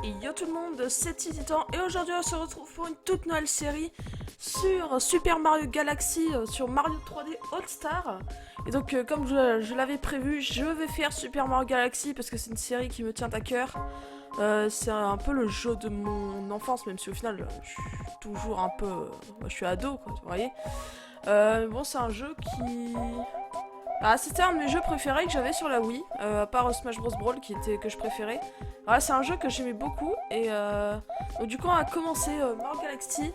Et yo tout le monde, c'est Titan et aujourd'hui on se retrouve pour une toute nouvelle série sur Super Mario Galaxy, sur Mario 3D All Star. Et donc comme je l'avais prévu, je vais faire Super Mario Galaxy parce que c'est une série qui me tient à cœur. C'est un peu le jeu de mon enfance, même si au final je suis toujours un peu... je suis ado quoi, vous voyez. Bon, c'est un jeu qui... Ah, c'était un de mes jeux préférés que j'avais sur la Wii, à part Smash Bros Brawl que je préférais. Voilà, c'est un jeu que j'aimais beaucoup et donc du coup on a commencé Mario Galaxy.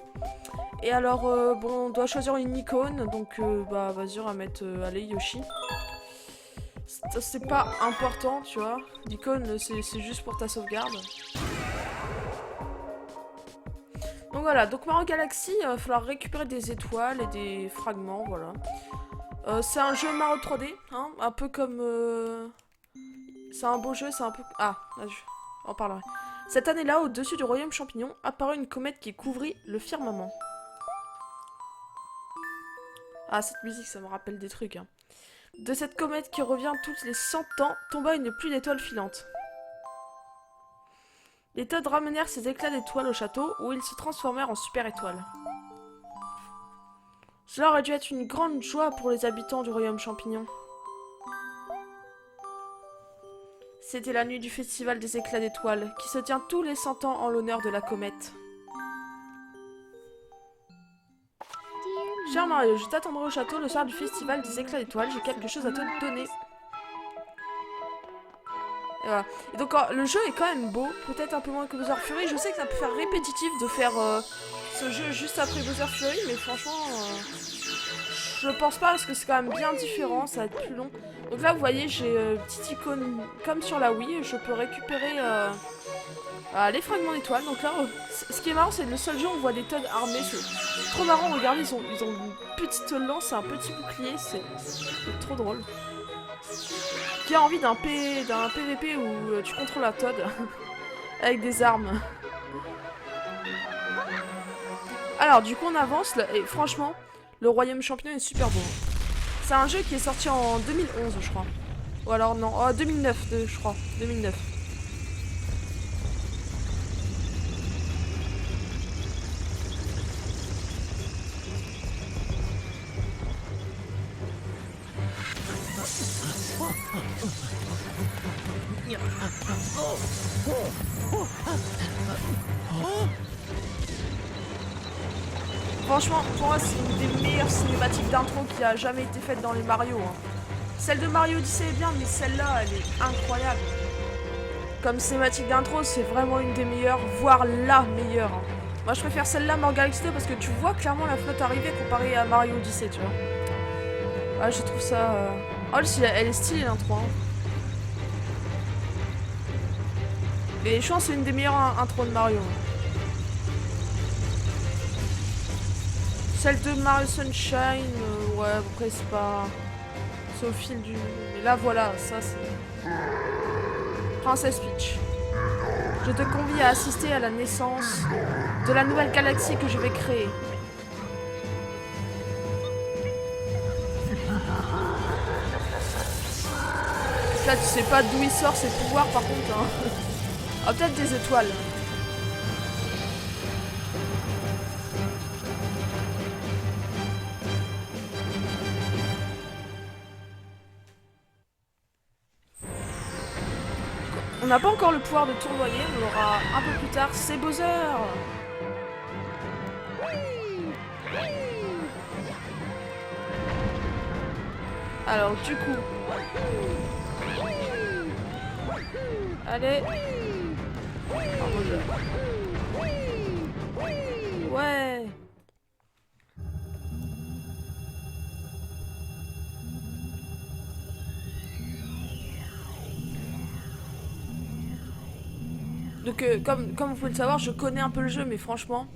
Et alors bon, on doit choisir une icône, donc bah vas-y on va mettre allez Yoshi. C'est pas important, tu vois. L'icône c'est juste pour ta sauvegarde. Donc voilà, donc Mario Galaxy, il va falloir récupérer des étoiles et des fragments, voilà. C'est un jeu Mario 3D, hein, un peu comme... C'est un beau jeu, c'est un peu... Ah, là, je en parlerai. Cette année-là, au-dessus du royaume champignon, apparut une comète qui couvrit le firmament. Ah, cette musique, ça me rappelle des trucs, hein. De cette comète qui revient toutes les 100 ans, tomba une pluie d'étoiles filantes. Les Toads ramenèrent ces éclats d'étoiles au château, où ils se transformèrent en super étoiles. Cela aurait dû être une grande joie pour les habitants du royaume champignon. C'était la nuit du festival des éclats d'étoiles, qui se tient tous les 100 ans en l'honneur de la comète. Cher Mario, je t'attendrai au château le soir du festival des éclats d'étoiles, j'ai quelque chose à te donner. Et voilà. Et donc le jeu est quand même beau, peut-être un peu moins que Bowser Fury. Je sais que ça peut faire répétitif de faire ce jeu juste après Bowser Fury, mais franchement, je pense pas parce que c'est quand même bien différent, ça va être plus long. Donc là, vous voyez, j'ai une petite icône comme sur la Wii, je peux récupérer les fragments d'étoiles. Donc là, ce qui est marrant, c'est le seul jeu où on voit des Toads armés. C'est trop marrant, regardez, ils ont une petite lance et un petit bouclier, c'est trop drôle. Qui a envie d'un PVP où tu contrôles un Toad avec des armes. Alors, du coup, on avance là, et franchement, le royaume champignon est super beau. C'est un jeu qui est sorti en 2011, je crois. Ou alors, non, 2009, je crois. 2009. Franchement, pour moi, c'est une des meilleures cinématiques d'intro qui a jamais été faite dans les Mario. Hein. Celle de Mario Odyssey est bien, mais celle-là, elle est incroyable. Comme cinématique d'intro, c'est vraiment une des meilleures, voire la meilleure. Hein. Moi, je préfère celle-là, Mario Galaxy 2, parce que tu vois clairement la flotte arriver comparée à Mario Odyssey, tu vois. Ouais, je trouve ça... Oh, elle est stylée, l'intro. Hein. Et je pense que c'est une des meilleures intros de Mario. Hein. Celle de Mario Sunshine, ouais, après c'est pas... C'est au fil du... Mais là, voilà, ça c'est... Princess Peach. Je te convie à assister à la naissance de la nouvelle galaxie que je vais créer. Là, tu sais pas d'où il sort ses pouvoirs, par contre. Hein. Ah, peut-être des étoiles. On n'a pas encore le pouvoir de tournoyer, on l'aura un peu plus tard. C'est Bowser! Alors, du coup... Allez! Oh, Bowser. Ouais! Donc comme vous pouvez le savoir, je connais un peu le jeu, mais franchement,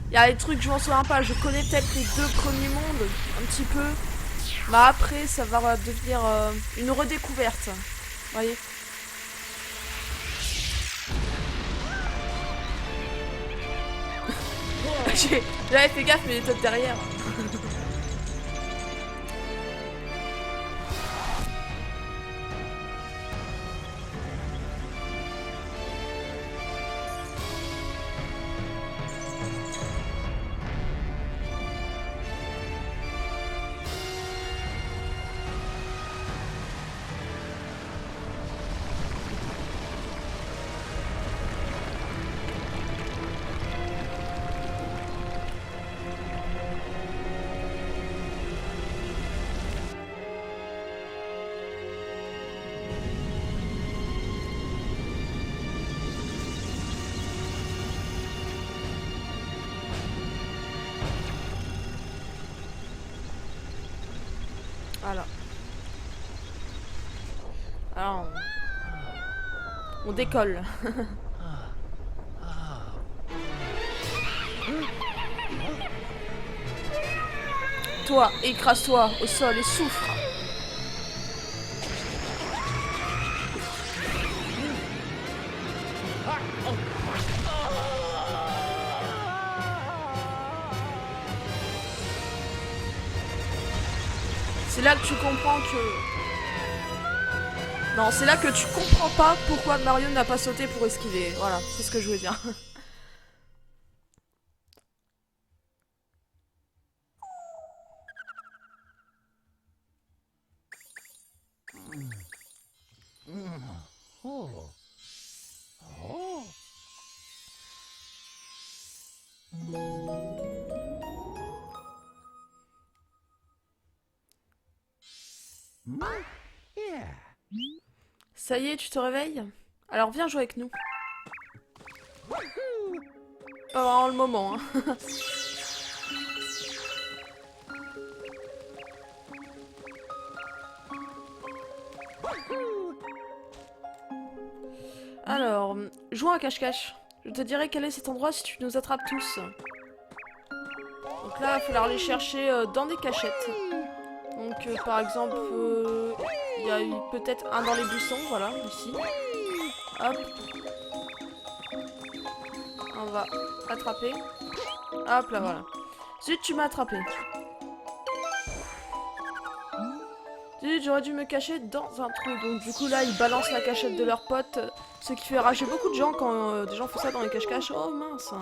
il y a des trucs que je m'en souviens pas. Je connais peut-être les 2 premiers mondes, un petit peu. Mais après, ça va devenir une redécouverte. Vous voyez. J'avais fait gaffe, mais les Toads derrière. On décolle. Toi, écrase-toi au sol et souffre. C'est là que tu comprends que... Non, c'est là que tu comprends pas pourquoi Mario n'a pas sauté pour esquiver. Voilà, c'est ce que je voulais dire. Ça y est, tu te réveilles? Alors viens jouer avec nous. Pas vraiment le moment, hein. Alors, jouons à cache-cache. Je te dirai quel est cet endroit si tu nous attrapes tous. Donc là, il va falloir aller chercher dans des cachettes. Donc par exemple, il y a eu peut-être un dans les buissons, voilà, ici. Hop. On va attraper. Hop là, voilà. Zut, tu m'as attrapé. Zut, j'aurais dû me cacher dans un trou. Donc du coup là, ils balancent la cachette de leurs potes. Ce qui fait rager beaucoup de gens quand des gens font ça dans les cache-cache. Oh mince.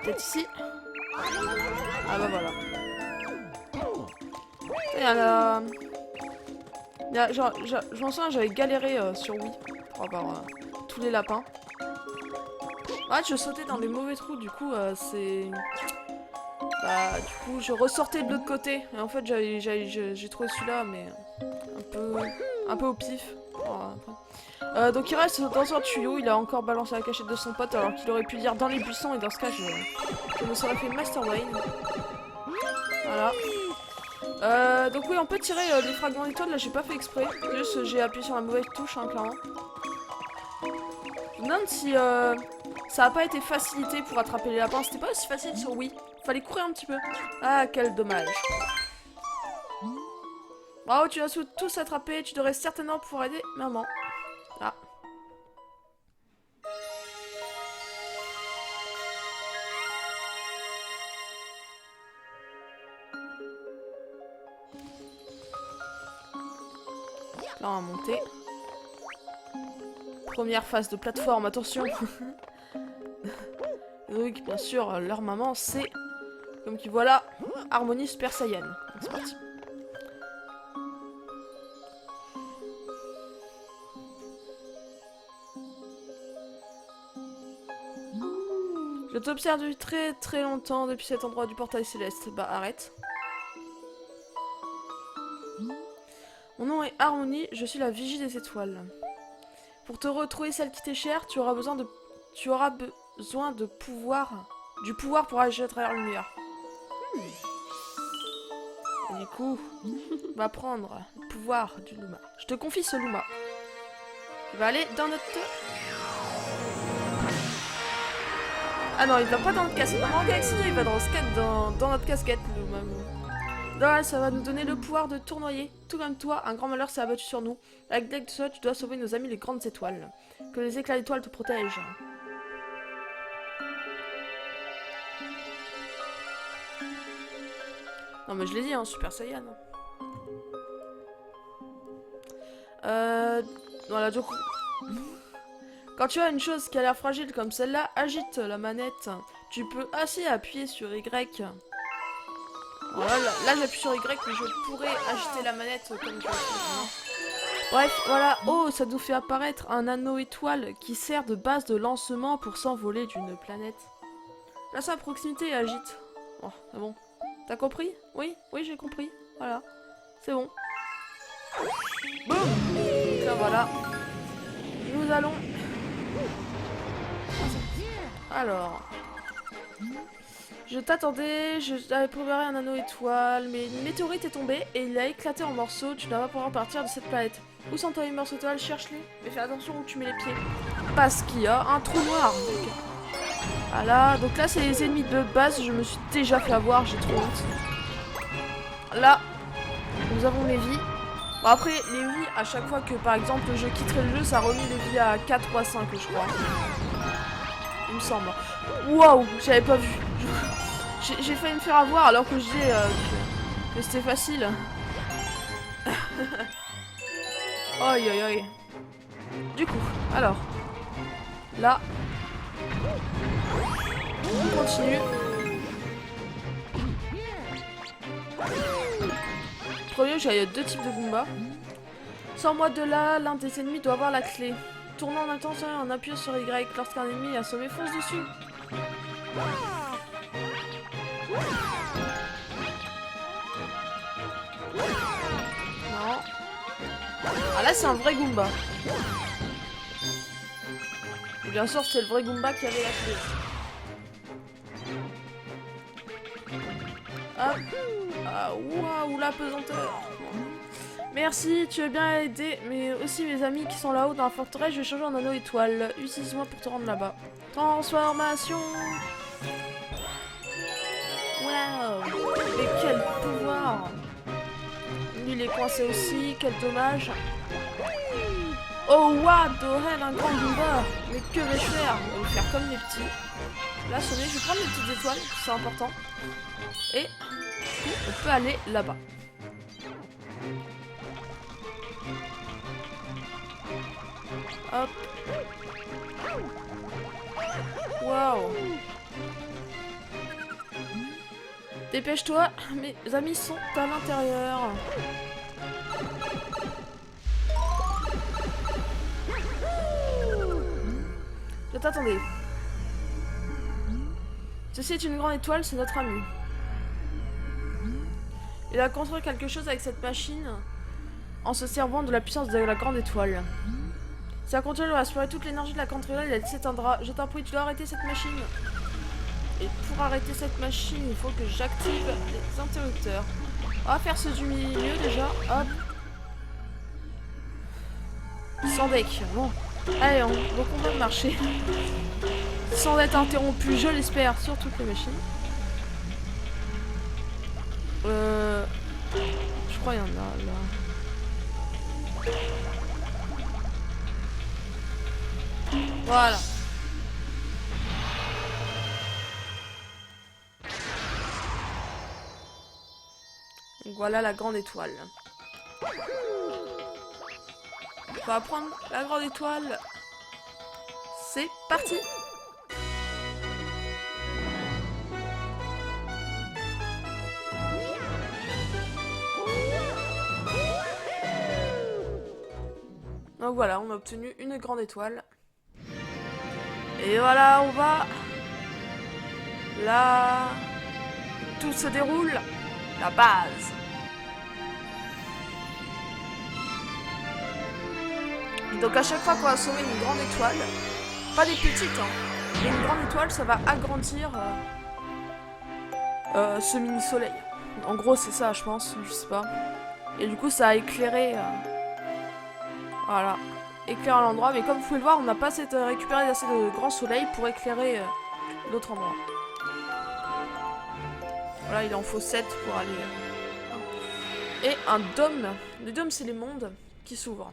Peut-être ici. Ah bah voilà. Il y en a... Je m'en souviens, j'avais galéré sur Wii pour avoir tous les lapins. Ouais, je sautais dans des mauvais trous, du coup c'est... Bah du coup je ressortais de l'autre côté. Et en fait j'ai trouvé celui-là mais un peu au pif. Donc il reste dans un tuyau, il a encore balancé la cachette de son pote alors qu'il aurait pu dire dans les buissons et dans ce cas je me serais fait Master Wayne. Voilà. Donc oui on peut tirer les fragments d'étoiles, là j'ai pas fait exprès, juste j'ai appuyé sur la mauvaise touche hein, clairement. Je me demande si ça a pas été facilité pour attraper les lapins, c'était pas aussi facile sur Wii, fallait courir un petit peu. Ah quel dommage. Bravo, tu as tous attrapé, tu devrais certainement pouvoir aider maman. Ah. Là on va monter. Première phase de plateforme, attention. Donc bien sûr, leur maman c'est, comme tu vois là, Harmonie Super Saiyan. C'est parti. Je t'observe depuis très très longtemps depuis cet endroit du portail céleste. Bah arrête. Mon nom est Harmonie, je suis la vigie des étoiles. Pour te retrouver celle qui t'est chère, tu auras besoin de du pouvoir pour agir à travers le mur. Et du coup, va prendre le pouvoir du Luma. Je te confie ce Luma. Il va aller dans notre... Ah non, il va pas dans notre casquette. Dans Galaxy 2, il va dans notre casquette, le Luma. Là, ça va nous donner le pouvoir de tournoyer. Tout comme toi, un grand malheur s'est abattu sur nous. Avec l'aide de ça, tu dois sauver nos amis les grandes étoiles. Que les éclats d'étoiles te protègent. Non mais je l'ai dit, hein, Super Saiyan. Voilà, du coup... Quand tu as une chose qui a l'air fragile comme celle-là, agite la manette. Tu peux aussi appuyer sur Y. Voilà, là j'appuie sur Y, mais je pourrais agiter la manette comme je veux. Bref, voilà. Oh, ça nous fait apparaître un anneau étoile qui sert de base de lancement pour s'envoler d'une planète. Là, c'est à proximité et agite. Oh, c'est bon. T'as compris? Oui, oui, j'ai compris. Voilà. C'est bon. Boum! Donc là, voilà. Nous allons... Je t'attendais, j'avais préparé un anneau étoile, mais une météorite est tombée et il a éclaté en morceaux. Tu ne vas pas pouvoir partir de cette planète. Où sont tes morceaux étoiles? Cherche-les. Mais fais attention où tu mets les pieds. Parce qu'il y a un trou noir. Voilà, donc là c'est les ennemis de base. Je me suis déjà fait avoir, j'ai trop honte. Là, nous avons les vies. Bon après, les vies, à chaque fois que par exemple je quitterai le jeu, ça remet les vies à 4 ou à 5 je crois. Il me semble. Waouh, j'avais pas vu. J'ai failli me faire avoir alors que je disais que c'était facile. Aïe aïe aïe. Du coup, alors. Là. On continue. Premier, il y a 2 types de Goomba. Sors-moi de là, l'un des ennemis doit avoir la clé. Tournant en attention en appuyant sur Y lorsqu'un ennemi est assommé, fonce dessus. Non. Ah là c'est un vrai Goomba. Et bien sûr c'est le vrai Goomba qui avait la clé. Hop. Ah waouh la pesanteur. Merci, tu as bien aidé, mais aussi mes amis qui sont là-haut dans la forteresse, je vais changer en anneau étoile. Utilise-moi pour te rendre là-bas. Transformation. Waouh. Mais quel pouvoir. Lui il est coincé aussi, quel dommage. Oh what the hell, un grand Goomba. Mais que vais-je faire? On va faire comme les petits. Là, je vais prendre les petites étoiles, c'est important. Et on peut aller là-bas. Hop. Waouh. Dépêche-toi, mes amis sont à l'intérieur. Je t'attendais. Ceci est une grande étoile, c'est notre ami. Il a construit quelque chose avec cette machine en se servant de la puissance de la grande étoile. Si elle continue à aspirer toute l'énergie de la grande étoile, elle s'éteindra. Je t'en prie, tu dois arrêter cette machine. Et pour arrêter cette machine, il faut que j'active les interrupteurs. On va faire ceux du milieu déjà. Hop. Sans deck. Bon. Allez, donc on va marcher. Sans être interrompu, je l'espère, sur toutes les machines. Je crois qu'il y en a là. Voilà. Donc voilà la grande étoile. On va prendre la grande étoile. C'est parti. Donc voilà, on a obtenu une grande étoile. Et voilà, on va... Là... Tout se déroule. La base. Et donc à chaque fois qu'on va sauver une grande étoile, pas des petites, hein, mais une grande étoile, ça va agrandir ce mini-soleil. En gros, c'est ça, je pense, je sais pas. Et du coup, ça a éclairé... Voilà. Éclairer l'endroit, mais comme vous pouvez le voir, on n'a pas récupéré assez de grand soleil pour éclairer l'autre endroit. Voilà, il en faut 7 pour aller... Et un dôme. Les dômes, c'est les mondes qui s'ouvrent.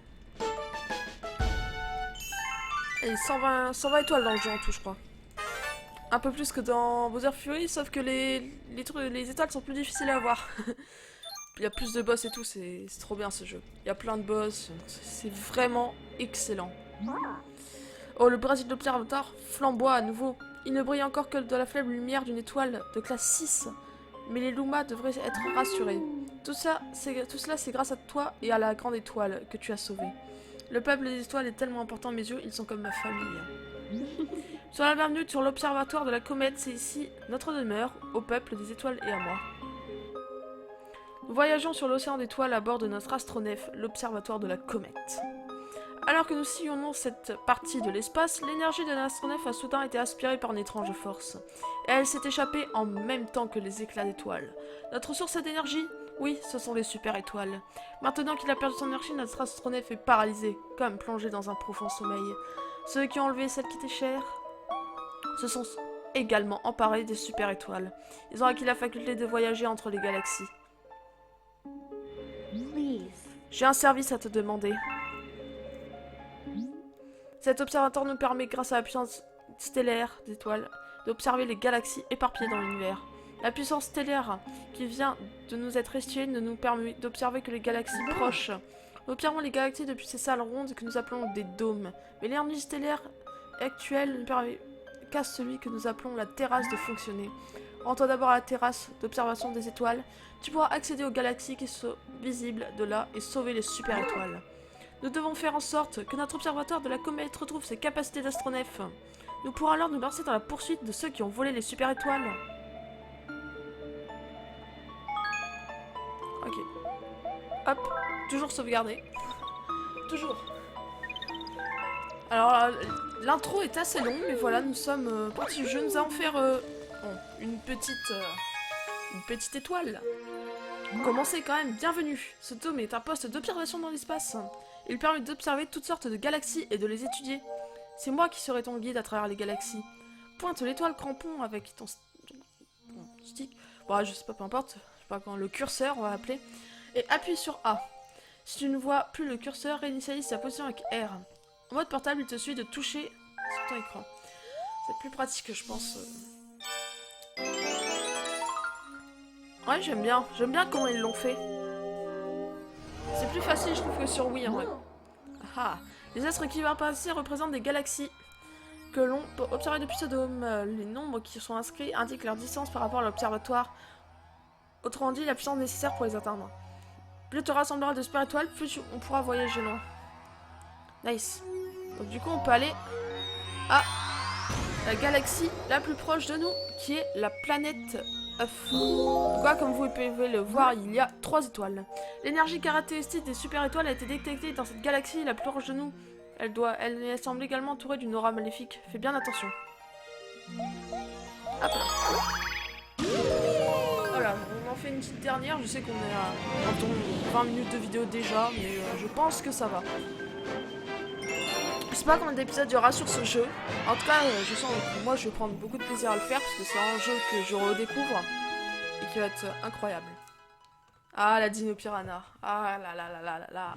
Et 120 étoiles dans le jeu en tout, je crois. Un peu plus que dans Bowser Fury, sauf que les étoiles sont plus difficiles à avoir. Il y a plus de boss et tout, c'est trop bien ce jeu. Il y a plein de boss, c'est vraiment excellent. Oh, le Brésil de l'Observatoire flamboie à nouveau. Il ne brille encore que de la faible lumière d'une étoile de classe 6. Mais les Lumas devraient être rassurés. Tout cela, c'est grâce à toi et à la grande étoile que tu as sauvée. Le peuple des étoiles est tellement important à mes yeux, ils sont comme ma famille. Sois la bienvenue sur l'Observatoire de la Comète, c'est ici notre demeure, au peuple des étoiles et à moi. Nous voyageons sur l'océan d'étoiles à bord de notre astronef, l'Observatoire de la Comète. Alors que nous sillonnons cette partie de l'espace, l'énergie de l'astronef a soudain été aspirée par une étrange force. Et elle s'est échappée en même temps que les éclats d'étoiles. Notre source d'énergie? Oui, ce sont les super-étoiles. Maintenant qu'il a perdu son énergie, notre astronef est paralysé, comme plongé dans un profond sommeil. Ceux qui ont enlevé celle qui était chère se sont également emparés des super-étoiles. Ils ont acquis la faculté de voyager entre les galaxies. J'ai un service à te demander. Cet observatoire nous permet, grâce à la puissance stellaire d'étoiles, d'observer les galaxies éparpillées dans l'univers. La puissance stellaire qui vient de nous être restituée ne nous permet d'observer que les galaxies proches. Nous observons les galaxies depuis ces salles rondes que nous appelons des dômes. Mais l'énergie stellaire actuelle ne permet qu'à celui que nous appelons la terrasse de fonctionner. Rends-toi d'abord à la terrasse d'observation des étoiles. Tu pourras accéder aux galaxies qui sont visibles de là et sauver les super-étoiles. Nous devons faire en sorte que notre observatoire de la comète retrouve ses capacités d'astronef. Nous pourrons alors nous lancer dans la poursuite de ceux qui ont volé les super-étoiles. Ok. Hop. Toujours sauvegarder. Toujours. Alors, l'intro est assez longue, mais voilà, nous sommes partis du jeu. Nous allons faire une petite étoile. Commencez quand même, bienvenue. Ce dôme est un poste d'observation dans l'espace. Il permet d'observer toutes sortes de galaxies et de les étudier. C'est moi qui serai ton guide à travers les galaxies. Pointe l'étoile crampon avec ton stick. Bon, je sais pas, peu importe. Je sais pas comment, le curseur, on va l'appeler. Et appuie sur A. Si tu ne vois plus le curseur, réinitialise sa position avec R. En mode portable, il te suffit de toucher sur ton écran. C'est plus pratique, je pense. Ouais, j'aime bien. J'aime bien comment ils l'ont fait. C'est plus facile, je trouve, que sur Wii, en vrai. Ah, les astres qui vont passer représentent des galaxies que l'on peut observer depuis ce dôme. Les nombres qui sont inscrits indiquent leur distance par rapport à l'observatoire. Autrement dit, la puissance nécessaire pour les atteindre. Plus tu rassembleras de super étoiles, plus on pourra voyager loin. Nice. Donc du coup, on peut aller à la galaxie la plus proche de nous, qui est la planète Œuf. Quoi, comme vous pouvez le voir, il y a 3 étoiles. L'énergie caractéristique des super étoiles a été détectée dans cette galaxie la plus proche de nous. Elle semble également entourée d'une aura maléfique. Fais bien attention. Hop là. Voilà, on en fait une petite dernière. Je sais qu'on est à 20 minutes de vidéo déjà, mais je pense que ça va. Je sais pas combien d'épisodes il y aura sur ce jeu. En tout cas, je sens que moi je vais prendre beaucoup de plaisir à le faire parce que c'est un jeu que je redécouvre et qui va être incroyable. Ah, la Dino Piranha. Ah là là là là là là.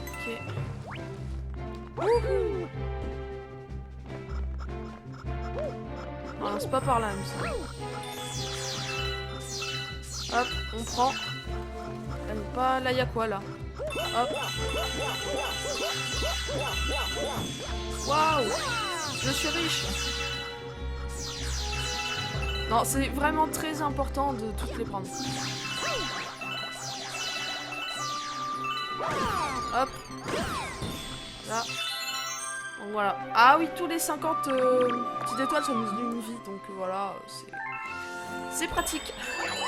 Ok. Wouhou. Non, c'est pas par là, il me semble. Hop, on prend. Pas... Là, il y a quoi, là? Hop. Waouh! Je suis riche! Non, c'est vraiment très important de toutes les prendre. Hop. Là. Donc voilà. Ah oui, tous les 50 petites étoiles sont une vie, donc voilà, c'est pratique.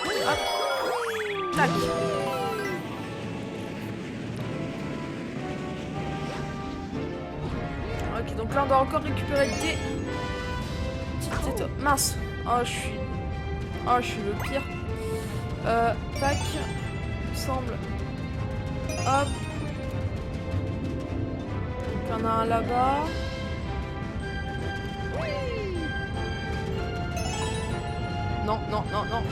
Hop. Tac. Ok, donc là on doit encore récupérer des petites étoiles. Mince. Oh, je suis le pire. Tac. Il me semble. Hop. Il y en a un là-bas. Non, non, non, non.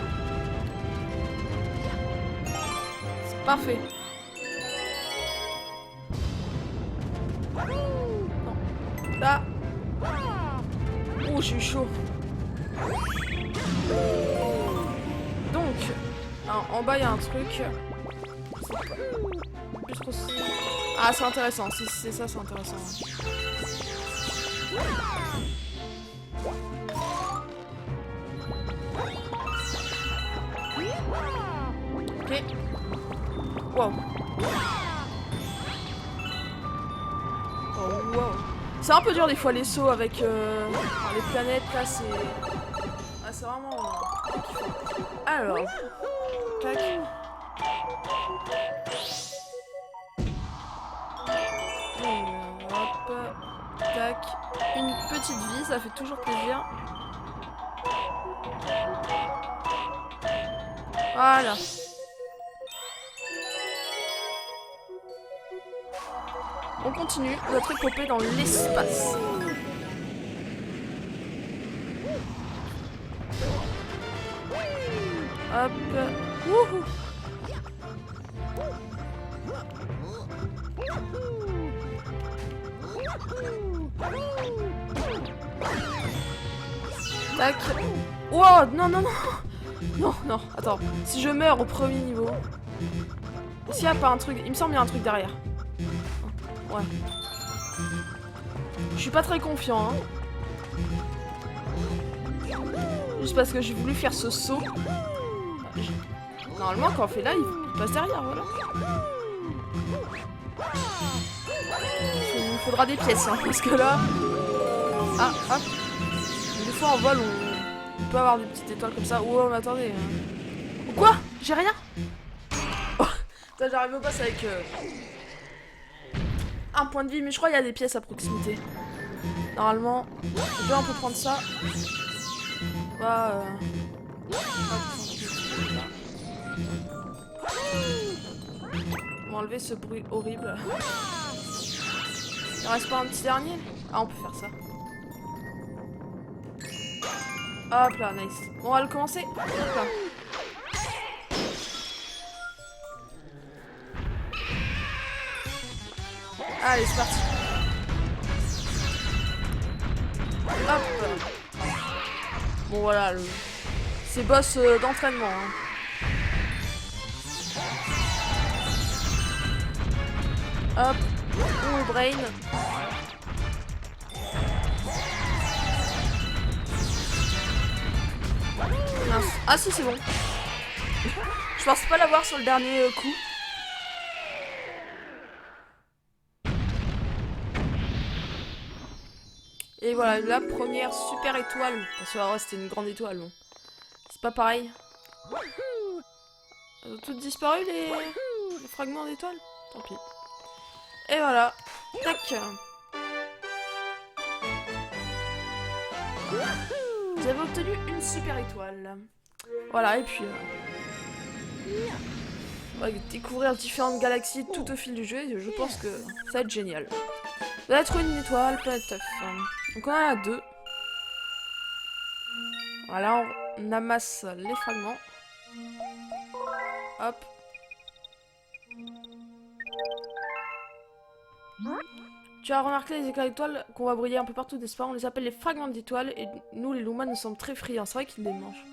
C'est parfait. Non. Là. Oh, j'ai eu chaud. Donc, en bas, il y a un truc. Ah, c'est intéressant. Si c'est ça, c'est intéressant. Ok. Wow. Oh, wow. C'est un peu dur des fois les sauts avec enfin, les planètes là, c'est... Ah, c'est vraiment... Alors... Tac. Hop. Tac. Une petite vie, ça fait toujours plaisir. Voilà. On continue notre épopée dans l'espace. Hop. Wouhou. Tac. Wow, non, non, non. Non, non, attends. Si je meurs au premier niveau... S'il n'y a pas un truc... Il me semble qu'il y a un truc derrière. Ouais. Je suis pas très confiant, hein. Juste parce que j'ai voulu faire ce saut. Normalement, quand on fait là, il passe derrière, voilà. Il nous faudra des pièces, hein, parce que là... Ah, hop. Des fois, en vol, on peut avoir des petites étoiles comme ça. Oh, mais attendez. Quoi? J'ai rien? Oh, j'arrive au boss avec... un point de vie, mais je crois qu'il y a des pièces à proximité. Normalement, on peut prendre ça. On va enlever ce bruit horrible. Il reste pas un petit dernier? Ah, on peut faire ça. Hop là, nice. Bon, on va le commencer. Hop là. Allez, c'est parti. Hop. Bon, voilà, c'est boss d'entraînement. Hein. Hop. Oh, brain. Mince. Ah si, c'est bon. Je pense pas l'avoir sur le dernier coup. Et voilà, la première super étoile. Parce que c'était une grande étoile. Bon. C'est pas pareil. Elles ont toutes disparu les fragments d'étoiles. Tant pis. Et voilà. Tac. Vous avez obtenu une super étoile. Voilà, et puis... on va découvrir différentes galaxies tout au fil du jeu. Et je pense que ça va être génial. Vous allez trouver une étoile, planète œuf. Donc on en a 2. Voilà, on amasse les fragments. Hop. Tu as remarqué les éclats d'étoiles qu'on va briller un peu partout, n'est-ce pas? On les appelle les fragments d'étoiles et nous les Lumans nous sommes très friands. C'est vrai qu'ils les mangent.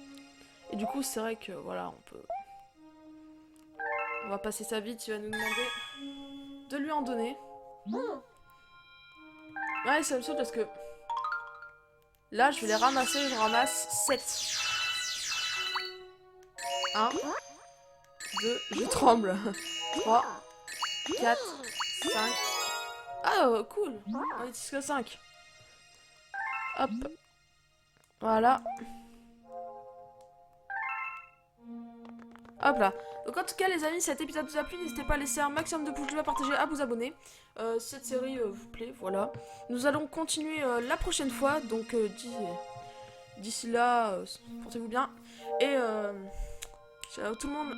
Et du coup c'est vrai que voilà, on peut... On va passer sa vie, tu vas nous demander de lui en donner. Ouais, ça me saute parce que... Là, je vais les ramasser, je ramasse 7. 1, 2, je tremble. 3, 4, 5. Ah, cool. On est jusqu'à 5. Hop. Voilà. Hop là. Donc en tout cas les amis, cet épisode vous a plu, n'hésitez pas à laisser un maximum de pouces bleus, à partager, à vous abonner. Cette série vous plaît, voilà. Nous allons continuer la prochaine fois, donc d'ici là, portez-vous bien. Et ciao tout le monde.